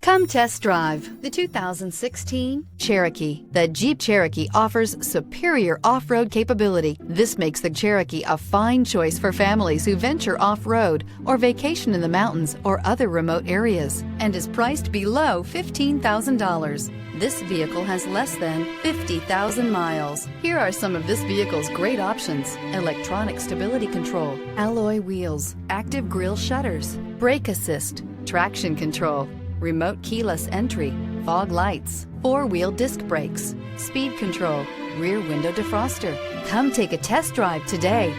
Come test drive the 2016 Cherokee. The Jeep Cherokee offers superior off-road capability. This makes the Cherokee a fine choice for families who venture off-road or vacation in the mountains or other remote areas, and is priced below $15,000. This vehicle has less than 50,000 miles. Here are some of this vehicle's great options: electronic stability control, alloy wheels, active grille shutters, brake assist, traction control, remote keyless entry, fog lights, four-wheel disc brakes, speed control, rear window defroster. Come take a test drive today.